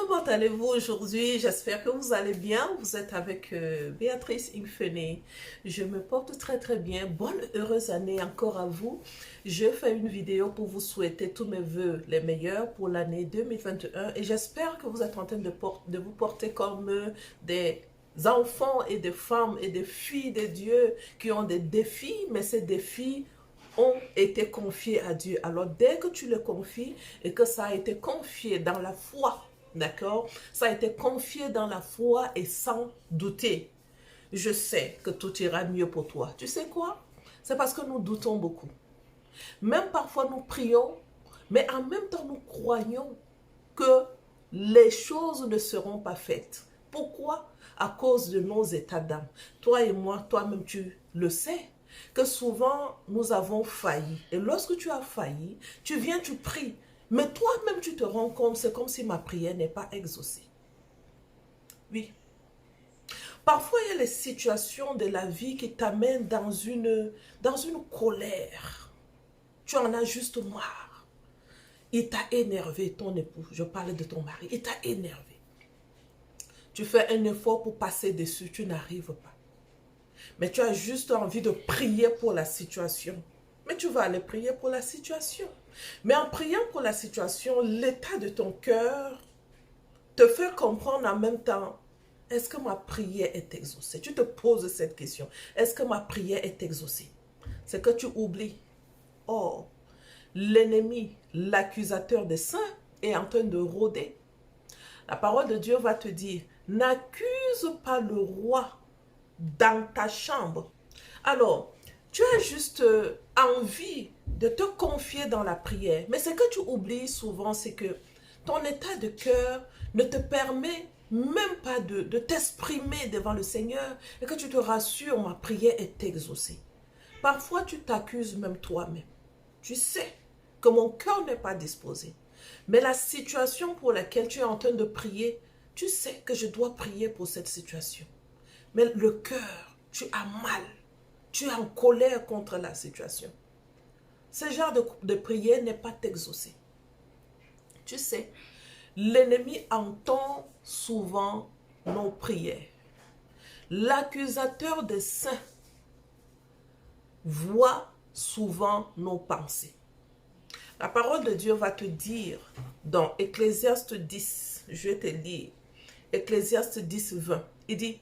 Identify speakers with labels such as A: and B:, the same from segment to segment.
A: comment allez-vous aujourd'hui? J'espère que vous allez bien. Vous êtes avec Béatrice Infene. Je me porte très très bien. Bonne heureuse année encore à vous. Je fais une vidéo pour vous souhaiter tous mes vœux les meilleurs pour l'année 2021 et j'espère que vous êtes en train de vous porter comme des enfants et des femmes et des filles de Dieu qui ont des défis, mais ces défis ont été confiés à Dieu. Alors, dès que tu le confies et que ça a été confié dans la foi, d'accord? Ça a été confié dans la foi et sans douter. Je sais que tout ira mieux pour toi. Tu sais quoi? C'est parce que nous doutons beaucoup. Même parfois, nous prions, mais en même temps, nous croyons que les choses ne seront pas faites. Pourquoi? À cause de nos états d'âme. Toi et moi, toi-même, tu le sais, que souvent, nous avons failli. Et lorsque tu as failli, tu viens, tu pries. Mais toi-même, tu te rends compte, c'est comme si ma prière n'est pas exaucée. Oui. Parfois, il y a les situations de la vie qui t'amènent dans une colère. Tu en as juste marre. Il t'a énervé, ton époux. Je parle de ton mari. Il t'a énervé. Tu fais un effort pour passer dessus, tu n'arrives pas. Mais tu as juste envie de prier pour la situation. Mais tu vas aller prier pour la situation. Mais en priant pour la situation, l'état de ton cœur te fait comprendre en même temps, est-ce que ma prière est exaucée? Tu te poses cette question. Est-ce que ma prière est exaucée? C'est que tu oublies. Oh, l'ennemi, l'accusateur des saints est en train de rôder. La parole de Dieu va te dire, n'accuse pas le roi dans ta chambre. Alors, tu as juste envie de te confier dans la prière. Mais ce que tu oublies souvent, c'est que ton état de cœur ne te permet même pas de t'exprimer devant le Seigneur et que tu te rassures, ma prière est exaucée. Parfois, tu t'accuses même toi-même. Tu sais que mon cœur n'est pas disposé. Mais la situation pour laquelle tu es en train de prier, tu sais que je dois prier pour cette situation. Mais le cœur, tu as mal. Tu es en colère contre la situation. Ce genre de prière n'est pas exaucé. Tu sais, l'ennemi entend souvent nos prières. L'accusateur des saints voit souvent nos pensées. La parole de Dieu va te dire dans Ecclésiaste 10, je vais te lire, Ecclésiaste 10, 20, il dit,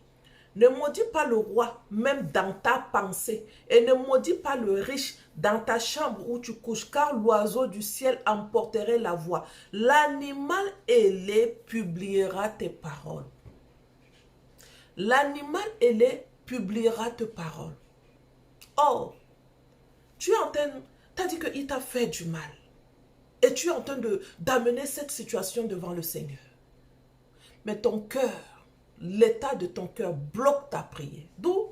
A: ne maudis pas le roi, même dans ta pensée, et ne maudis pas le riche dans ta chambre où tu couches, car l'oiseau du ciel emporterait la voix. L'animal ailé publiera tes paroles. L'animal ailé publiera tes paroles. Oh, tu es en train, tu as dit qu'il t'a fait du mal. Et tu es en train d'amener cette situation devant le Seigneur. Mais ton cœur, l'état de ton cœur bloque ta prière. D'où,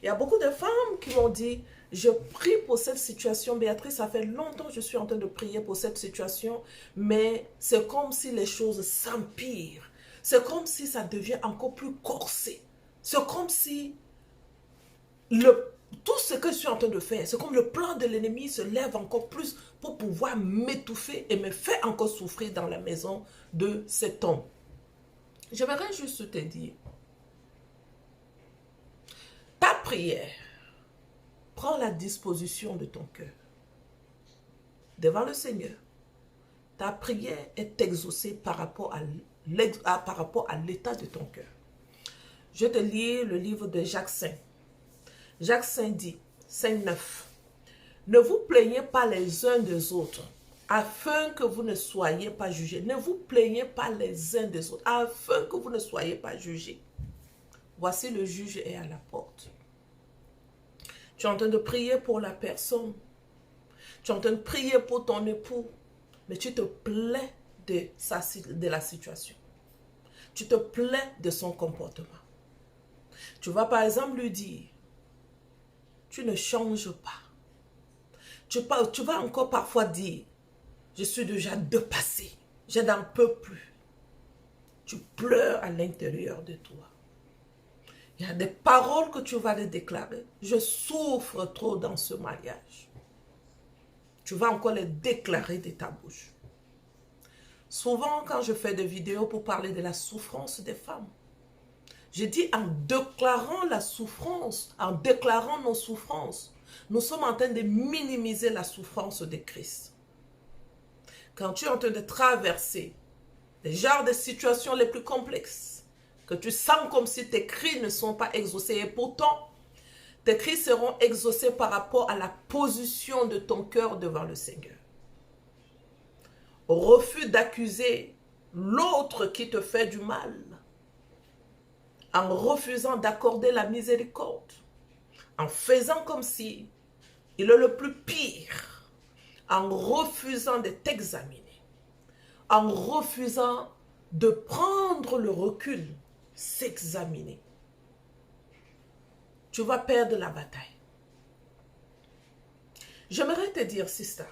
A: il y a beaucoup de femmes qui m'ont dit, je prie pour cette situation, Béatrice, ça fait longtemps que je suis en train de prier pour cette situation, mais c'est comme si les choses s'empirent. C'est comme si ça devient encore plus corsé. C'est comme si tout ce que je suis en train de faire, c'est comme le plan de l'ennemi se lève encore plus pour pouvoir m'étouffer et me faire encore souffrir dans la maison de cet homme. J'aimerais juste te dire, ta prière prend la disposition de ton cœur. Devant le Seigneur, ta prière est exaucée par rapport à l'état de ton cœur. Je te lis le livre de Jacques 5. Jacques 5 dit, 5,9. Ne vous plaignez pas les uns des autres, afin que vous ne soyez pas jugés. Ne vous plaignez pas les uns des autres, afin que vous ne soyez pas jugés. Voici le juge est à la porte. Tu es en train de prier pour la personne. Tu es en train de prier pour ton époux. Mais tu te plains de la situation. Tu te plains de son comportement. Tu vas par exemple lui dire, tu ne changes pas. Tu vas encore parfois dire, je suis déjà dépassé, je n'en peux plus. Tu pleures à l'intérieur de toi. Il y a des paroles que tu vas les déclarer. Je souffre trop dans ce mariage. Tu vas encore les déclarer de ta bouche. Souvent, quand je fais des vidéos pour parler de la souffrance des femmes, je dis en déclarant la souffrance, en déclarant nos souffrances, nous sommes en train de minimiser la souffrance de Christ. Quand tu es en train de traverser les genres de situations les plus complexes, que tu sens comme si tes cris ne sont pas exaucés, et pourtant, tes cris seront exaucés par rapport à la position de ton cœur devant le Seigneur. Au refus d'accuser l'autre qui te fait du mal, en refusant d'accorder la miséricorde, en faisant comme si il est le plus pire, en refusant de t'examiner, en refusant de prendre le recul, s'examiner, tu vas perdre la bataille. J'aimerais te dire, sister,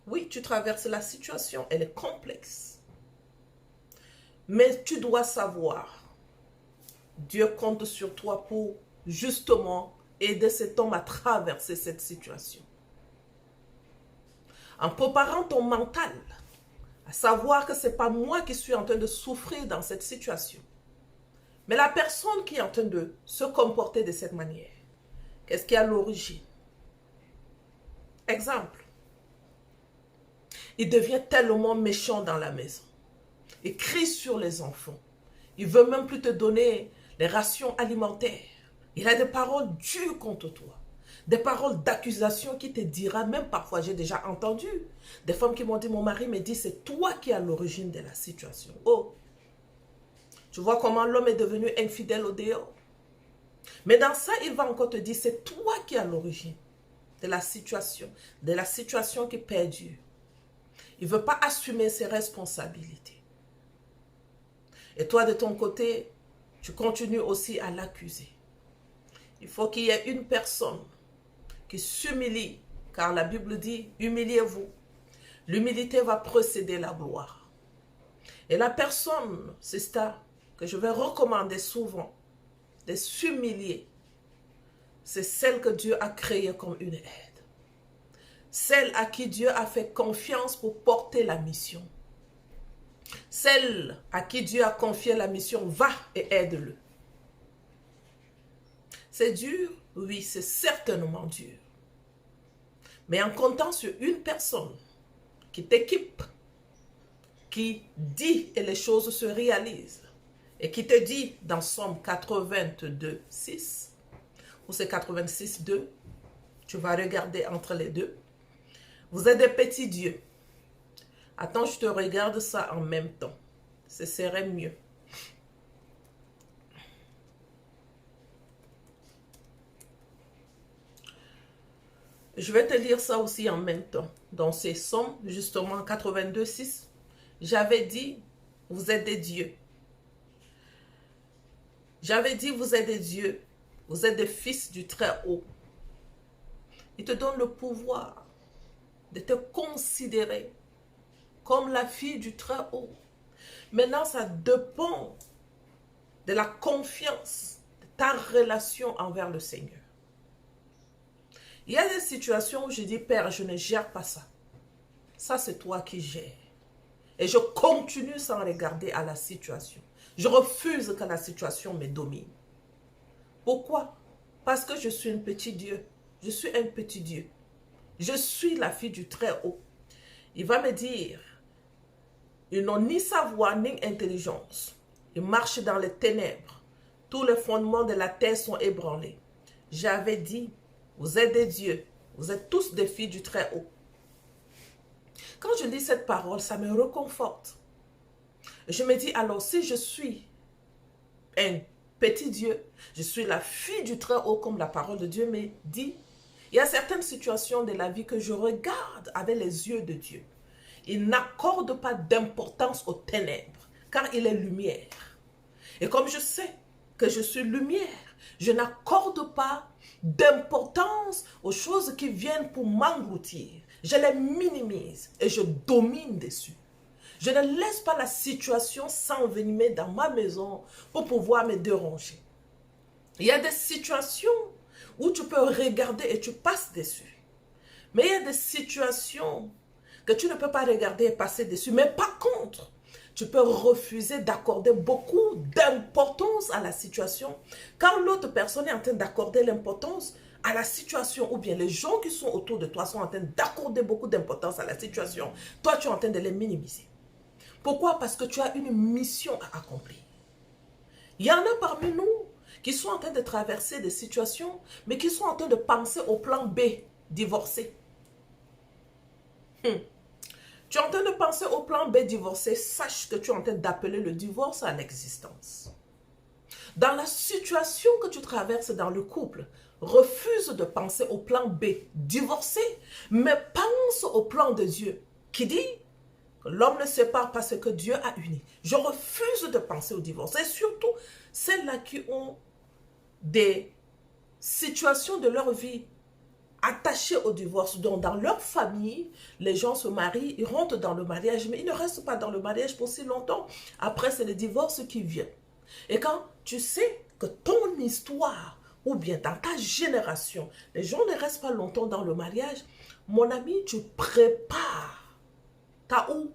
A: oui, tu traverses la situation, elle est complexe. Mais tu dois savoir, Dieu compte sur toi pour justement aider cet homme à traverser cette situation. En préparant ton mental, à savoir que ce n'est pas moi qui suis en train de souffrir dans cette situation, mais la personne qui est en train de se comporter de cette manière. Qu'est-ce qui est à l'origine? Exemple. Il devient tellement méchant dans la maison. Il crie sur les enfants. Il ne veut même plus te donner les rations alimentaires. Il a des paroles dures contre toi. Des paroles d'accusation qui te dira, même parfois j'ai déjà entendu, des femmes qui m'ont dit, mon mari me dit, c'est toi qui es à l'origine de la situation. Oh, tu vois comment l'homme est devenu infidèle au dehors. Mais dans ça, il va encore te dire, c'est toi qui es à l'origine de la situation qui perdure. Il ne veut pas assumer ses responsabilités. Et toi, de ton côté, tu continues aussi à l'accuser. Il faut qu'il y ait une personne qui s'humilie, car la Bible dit, humiliez-vous. L'humilité va précéder la gloire. Et la personne, c'est ça que je vais recommander souvent, de s'humilier. C'est celle que Dieu a créée comme une aide. Celle à qui Dieu a fait confiance pour porter la mission. Celle à qui Dieu a confié la mission, va et aide-le. C'est dur? Oui, c'est certainement dur. Mais en comptant sur une personne qui t'équipe, qui dit et les choses se réalisent, et qui te dit dans Somme 82, 6, ou c'est 86, 2, tu vas regarder entre les deux. Vous êtes des petits dieux. Attends, je te regarde ça en même temps. Ce serait mieux. Je vais te lire ça aussi en même temps. Dans ces Psaumes, justement, 82, 6, j'avais dit, vous êtes des dieux. J'avais dit, vous êtes des dieux. Vous êtes des fils du Très-Haut. Il te donne le pouvoir de te considérer comme la fille du Très-Haut. Maintenant, ça dépend de la confiance, de ta relation envers le Seigneur. Il y a des situations où je dis, Père, je ne gère pas ça. Ça, c'est toi qui gères. Et je continue sans regarder à la situation. Je refuse que la situation me domine. Pourquoi? Parce que je suis un petit Dieu. Je suis un petit Dieu. Je suis la fille du Très-Haut. Il va me dire, ils n'ont ni savoir ni intelligence. Ils marchent dans les ténèbres. Tous les fondements de la terre sont ébranlés. J'avais dit, vous êtes des dieux. Vous êtes tous des filles du Très-Haut. Quand je lis cette parole, ça me réconforte. Je me dis, alors si je suis un petit Dieu, je suis la fille du Très-Haut, comme la parole de Dieu me dit, il y a certaines situations de la vie que je regarde avec les yeux de Dieu. Il n'accorde pas d'importance aux ténèbres, car il est lumière. Et comme je sais que je suis lumière, je n'accorde pas d'importance aux choses qui viennent pour m'engloutir. Je les minimise et je domine dessus. Je ne laisse pas la situation s'envenimer dans ma maison pour pouvoir me déranger. Il y a des situations où tu peux regarder et tu passes dessus. Mais il y a des situations, que tu ne peux pas regarder et passer dessus. Mais par contre, tu peux refuser d'accorder beaucoup d'importance à la situation. Quand l'autre personne est en train d'accorder l'importance à la situation, ou bien les gens qui sont autour de toi sont en train d'accorder beaucoup d'importance à la situation, toi tu es en train de les minimiser. Pourquoi? Parce que tu as une mission à accomplir. Il y en a parmi nous qui sont en train de traverser des situations, mais qui sont en train de penser au plan B, divorcer. Tu es en train de penser au plan B, divorcer, sache que tu es en train d'appeler le divorce à l'existence. Dans la situation que tu traverses dans le couple, refuse de penser au plan B, divorcer, mais pense au plan de Dieu, qui dit que l'homme ne sépare pas ce que Dieu a uni. Je refuse de penser au divorce, et surtout celles-là qui ont des situations de leur vie attachés au divorce, donc dans leur famille, les gens se marient, ils rentrent dans le mariage, mais ils ne restent pas dans le mariage pour si longtemps. Après, c'est le divorce qui vient. Et quand tu sais que ton histoire, ou bien dans ta génération, les gens ne restent pas longtemps dans le mariage, mon ami, tu prépares ta houe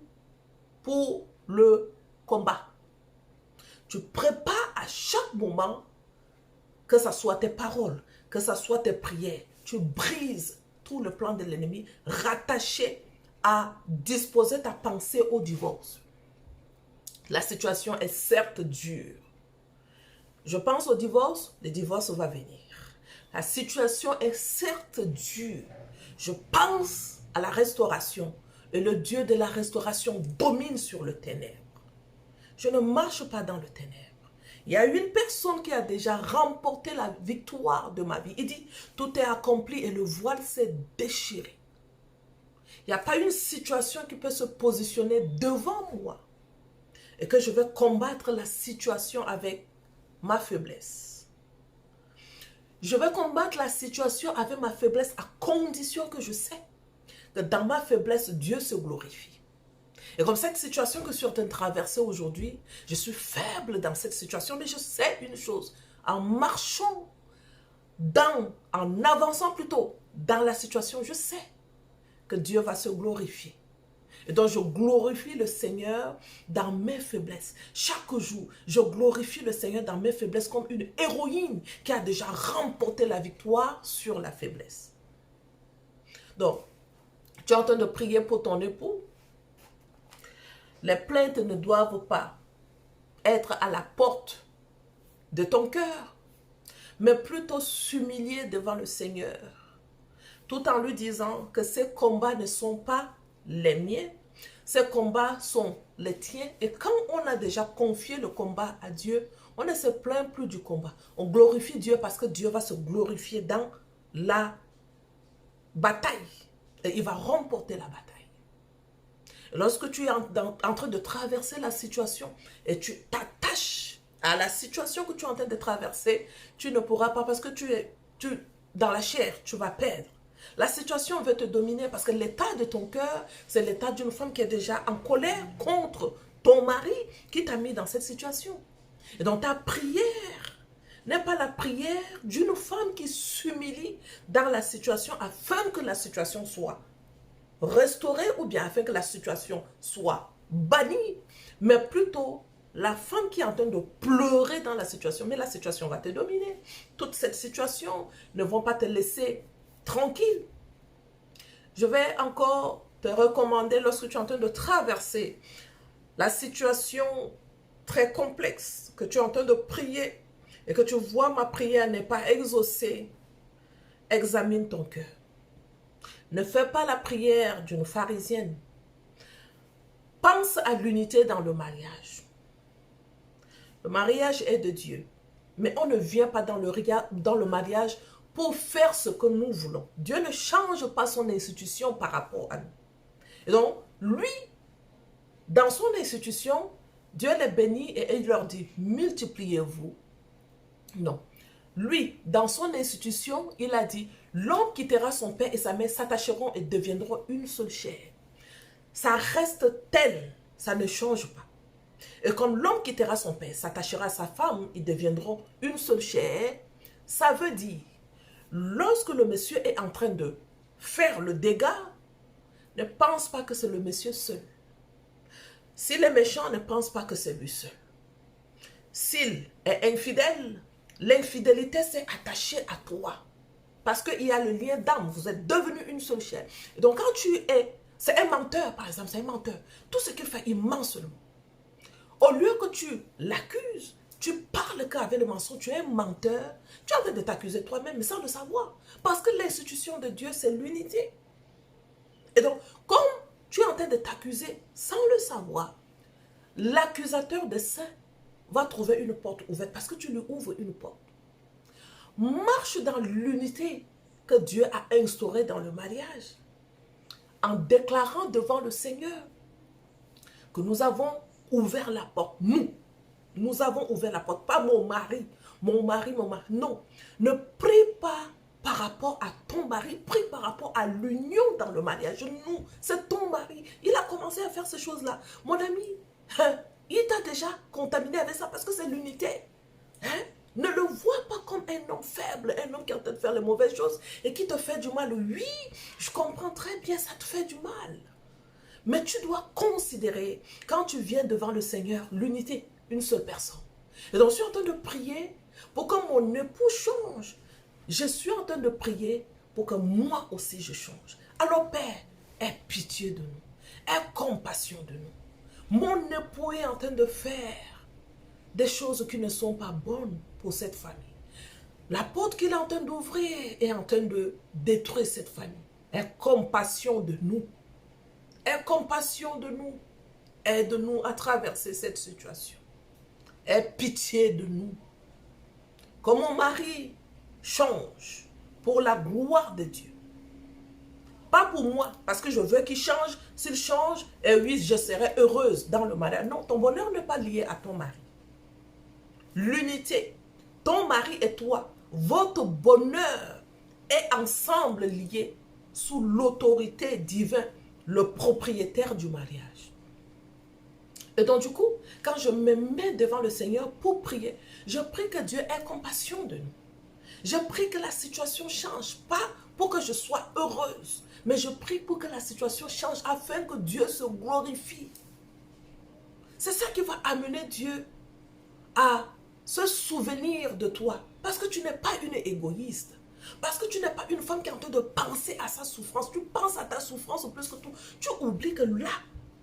A: pour le combat. Tu prépares à chaque moment, que ce soit tes paroles, que ce soit tes prières, tu brises tout le plan de l'ennemi rattaché à disposer ta pensée au divorce. La situation est certes dure. Je pense au divorce, le divorce va venir. La situation est certes dure. Je pense à la restauration et le Dieu de la restauration domine sur le ténèbre. Je ne marche pas dans le ténèbre. Il y a une personne qui a déjà remporté la victoire de ma vie. Il dit, tout est accompli et le voile s'est déchiré. Il n'y a pas une situation qui peut se positionner devant moi et que je vais combattre la situation avec ma faiblesse. Je vais combattre la situation avec ma faiblesse à condition que je sais que dans ma faiblesse, Dieu se glorifie. Et comme cette situation que je suis en train de traverser aujourd'hui, je suis faible dans cette situation, mais je sais une chose, en marchant, en avançant plutôt dans la situation, je sais que Dieu va se glorifier. Et donc je glorifie le Seigneur dans mes faiblesses. Chaque jour, je glorifie le Seigneur dans mes faiblesses comme une héroïne qui a déjà remporté la victoire sur la faiblesse. Donc, tu es en train de prier pour ton époux. Les plaintes ne doivent pas être à la porte de ton cœur, mais plutôt s'humilier devant le Seigneur, tout en lui disant que ces combats ne sont pas les miens, ces combats sont les tiens. Et quand on a déjà confié le combat à Dieu, on ne se plaint plus du combat. On glorifie Dieu parce que Dieu va se glorifier dans la bataille. Et il va remporter la bataille. Lorsque tu es en train de traverser la situation et tu t'attaches à la situation que tu es en train de traverser, tu ne pourras pas parce que dans la chair, tu vas perdre. La situation va te dominer parce que l'état de ton cœur, c'est l'état d'une femme qui est déjà en colère contre ton mari qui t'a mis dans cette situation. Et donc ta prière n'est pas la prière d'une femme qui s'humilie dans la situation afin que la situation soit restaurer ou bien afin que la situation soit bannie, mais plutôt la femme qui est en train de pleurer dans la situation, mais la situation va te dominer. Toute cette situation ne vont pas te laisser tranquille. Je vais encore te recommander lorsque tu es en train de traverser la situation très complexe, que tu es en train de prier et que tu vois ma prière n'est pas exaucée, examine ton cœur. Ne fais pas la prière d'une pharisienne. Pense à l'unité dans le mariage. Le mariage est de Dieu. Mais on ne vient pas dans le mariage pour faire ce que nous voulons. Dieu ne change pas son institution par rapport à nous. Et donc, lui, dans son institution, Dieu les bénit et il leur dit, multipliez-vous. Non. Lui, dans son institution, il a dit, l'homme quittera son père et sa mère s'attacheront et deviendront une seule chair. Ça reste tel, ça ne change pas. Et comme l'homme quittera son père, s'attachera à sa femme, ils deviendront une seule chair, ça veut dire, lorsque le monsieur est en train de faire le dégât, ne pense pas que c'est le monsieur seul. S'il est méchant, ne pense pas que c'est lui seul. S'il est infidèle, l'infidélité s'est attachée à toi. Parce qu'il y a le lien d'âme, vous êtes devenus une seule chair. Et donc quand tu es, c'est un menteur par exemple, c'est un menteur. Tout ce qu'il fait, il ment seulement. Au lieu que tu l'accuses, tu parles qu'avec le mensonge, tu es un menteur, tu es en train de t'accuser toi-même, mais sans le savoir. Parce que l'institution de Dieu, c'est l'unité. Et donc, comme tu es en train de t'accuser sans le savoir, l'accusateur des saints va trouver une porte ouverte parce que tu lui ouvres une porte. Marche dans l'unité que Dieu a instaurée dans le mariage en déclarant devant le Seigneur que nous avons ouvert la porte. Nous avons ouvert la porte, pas mon mari, non. Ne prie pas par rapport à ton mari, prie par rapport à l'union dans le mariage. Nous, c'est ton mari. Il a commencé à faire ces choses-là. Mon ami, il t'a déjà contaminé avec ça parce que c'est l'unité. Ne le vois pas comme un homme faible, un homme qui est en train de faire les mauvaises choses et qui te fait du mal. Oui, je comprends très bien, ça te fait du mal. Mais tu dois considérer, quand tu viens devant le Seigneur, l'unité, une seule personne. Et donc, je suis en train de prier pour que mon époux change. Je suis en train de prier pour que moi aussi je change. Alors, Père, aie pitié de nous. Aie compassion de nous. Mon époux est en train de faire des choses qui ne sont pas bonnes pour cette famille. La porte qu'il est en train d'ouvrir est en train de détruire cette famille. Aie compassion de nous. Aie compassion de nous. Aide-nous à traverser cette situation. Aie pitié de nous. Que mon mari change pour la gloire de Dieu. Pas pour moi, parce que je veux qu'il change. S'il change, et oui, je serai heureuse dans le mariage. Non, ton bonheur n'est pas lié à ton mari. L'unité, ton mari et toi, votre bonheur est ensemble lié sous l'autorité divine, le propriétaire du mariage. Et donc du coup, quand je me mets devant le Seigneur pour prier, je prie que Dieu ait compassion de nous. Je prie que la situation change, pas pour que je sois heureuse, mais je prie pour que la situation change afin que Dieu se glorifie. C'est ça qui va amener Dieu à se souvenir de toi. Parce que tu n'es pas une égoïste. Parce que tu n'es pas une femme qui est en train de penser à sa souffrance. Tu penses à ta souffrance plus que tout. Tu oublies que là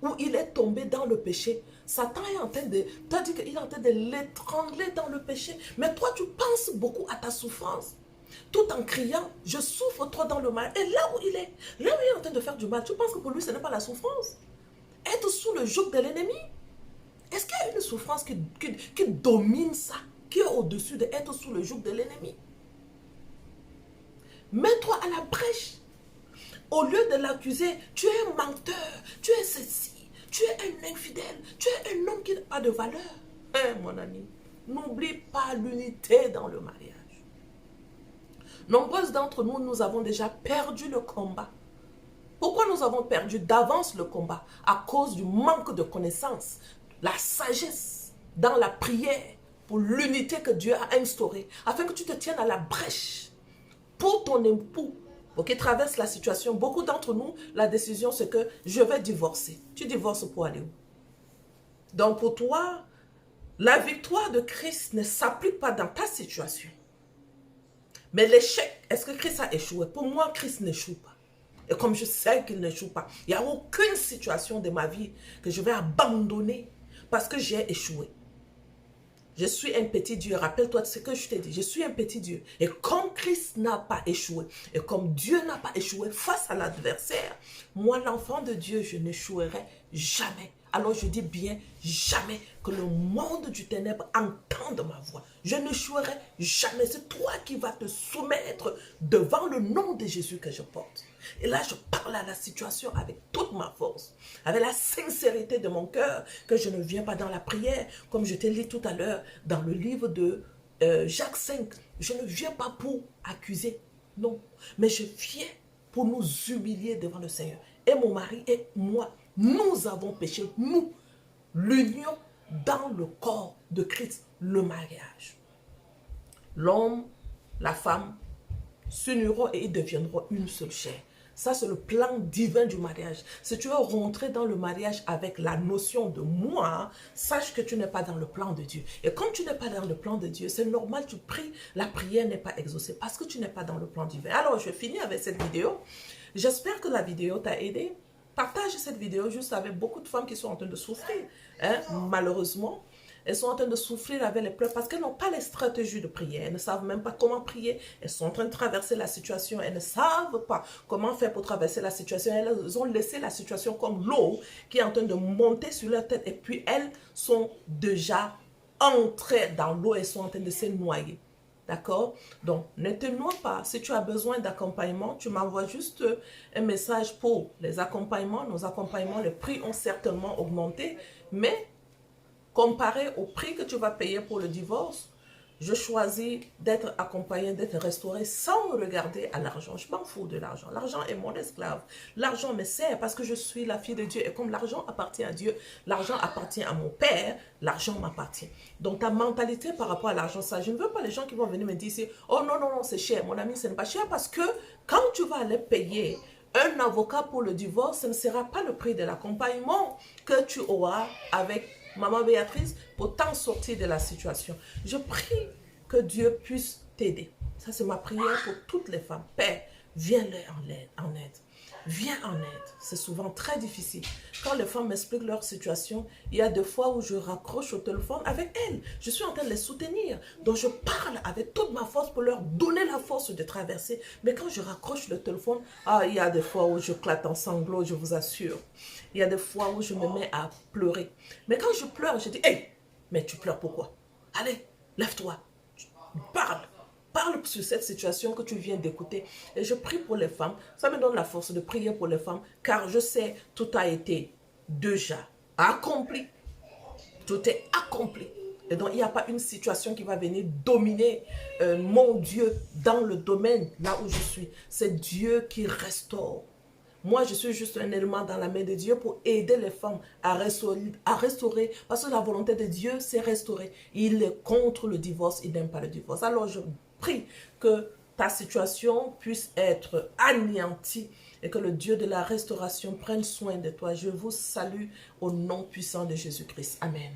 A: où il est tombé dans le péché, Satan est en train de... Tu as dit qu'il est en train de l'étrangler dans le péché. Mais toi, tu penses beaucoup à ta souffrance. Tout en criant, je souffre trop dans le mal. Et là où il est en train de faire du mal, tu penses que pour lui, ce n'est pas la souffrance. Être sous le joug de l'ennemi. Est-ce qu'il y a une souffrance qui domine ça, qui est au-dessus d'être sous le joug de l'ennemi? Mets-toi à la brèche. Au lieu de l'accuser, tu es un menteur, tu es ceci, tu es un infidèle, tu es un homme qui n'a pas de valeur. Mon ami, n'oublie pas l'unité dans le mariage. Nombreuses d'entre nous, nous avons déjà perdu le combat. Pourquoi nous avons perdu d'avance le combat? À cause du manque de connaissances, la sagesse dans la prière pour l'unité que Dieu a instaurée, afin que tu te tiennes à la brèche pour ton époux, pour qu'il traverse la situation. Beaucoup d'entre nous, la décision c'est que je vais divorcer. Tu divorces pour aller où? Donc pour toi, la victoire de Christ ne s'applique pas dans ta situation. Mais l'échec, est-ce que Christ a échoué? Pour moi, Christ n'échoue pas. Et comme je sais qu'il n'échoue pas, il n'y a aucune situation de ma vie que je vais abandonner parce que j'ai échoué. Je suis un petit Dieu. Rappelle-toi de ce que je t'ai dit. Je suis un petit Dieu. Et comme Christ n'a pas échoué, et comme Dieu n'a pas échoué face à l'adversaire, moi, l'enfant de Dieu, je n'échouerai jamais. Alors je dis bien jamais que le monde du ténèbre entende ma voix. Je n'échouerai jamais. C'est toi qui vas te soumettre devant le nom de Jésus que je porte. Et là, je parle à la situation avec toute ma force, avec la sincérité de mon cœur, que je ne viens pas dans la prière, comme je t'ai lu tout à l'heure dans le livre de Jacques 5. Je ne viens pas pour accuser, non, mais je viens pour nous humilier devant le Seigneur. Et mon mari et moi, nous avons péché, nous, l'union dans le corps de Christ, le mariage. L'homme, la femme s'uniront et ils deviendront une seule chair. Ça, c'est le plan divin du mariage. Si tu veux rentrer dans le mariage avec la notion de moi, sache que tu n'es pas dans le plan de Dieu. Et comme tu n'es pas dans le plan de Dieu, c'est normal, tu pries, la prière n'est pas exaucée parce que tu n'es pas dans le plan divin. Alors, je finis avec cette vidéo. J'espère que la vidéo t'a aidé. Partage cette vidéo juste avec beaucoup de femmes qui sont en train de souffrir. Hein? Malheureusement, elles sont en train de souffrir avec les pleurs parce qu'elles n'ont pas les stratégies de prière. Elles ne savent même pas comment prier. Elles sont en train de traverser la situation. Elles ne savent pas comment faire pour traverser la situation. Elles ont laissé la situation comme l'eau qui est en train de monter sur leur tête. Et puis, elles sont déjà entrées dans l'eau et sont en train de se noyer. D'accord? Donc, ne te noie pas. Si tu as besoin d'accompagnement, tu m'envoies juste un message pour les accompagnements. Nos accompagnements, les prix ont certainement augmenté, mais comparé au prix que tu vas payer pour le divorce, je choisis d'être accompagné, d'être restauré sans regarder à l'argent. Je m'en fous de l'argent. L'argent est mon esclave. L'argent me sert parce que je suis la fille de Dieu. Et comme l'argent appartient à Dieu, l'argent appartient à mon Père, l'argent m'appartient. Donc ta mentalité par rapport à l'argent, ça, je ne veux pas les gens qui vont venir me dire, oh non, non, non, c'est cher. Mon ami, ce n'est pas cher parce que quand tu vas aller payer un avocat pour le divorce, ce ne sera pas le prix de l'accompagnement que tu auras avec Maman Béatrice pour t'en sortir de la situation. Je prie que Dieu puisse t'aider. Ça, c'est ma prière pour toutes les femmes. Père, viens-leur en aide. Viens en aide. C'est souvent très difficile. Quand les femmes m'expliquent leur situation, il y a des fois où je raccroche au téléphone avec elles. Je suis en train de les soutenir. Donc, je parle avec toute ma force pour leur donner la force de traverser. Mais quand je raccroche le téléphone, il y a des fois où je clate en sanglots, je vous assure. Il y a des fois où je me mets à pleurer. Mais quand je pleure, je dis, hey, mais tu pleures pourquoi? Allez, lève-toi. Parle. Parle sur cette situation que tu viens d'écouter. Et je prie pour les femmes. Ça me donne la force de prier pour les femmes. Car je sais, tout a été déjà accompli. Tout est accompli. Et donc, il n'y a pas une situation qui va venir dominer mon Dieu dans le domaine là où je suis. C'est Dieu qui restaure. Moi, je suis juste un élément dans la main de Dieu pour aider les femmes à restaurer. Parce que la volonté de Dieu, c'est restaurer. Il est contre le divorce, il n'aime pas le divorce. Alors, je prie que ta situation puisse être anéantie et que le Dieu de la restauration prenne soin de toi. Je vous salue au nom puissant de Jésus-Christ. Amen.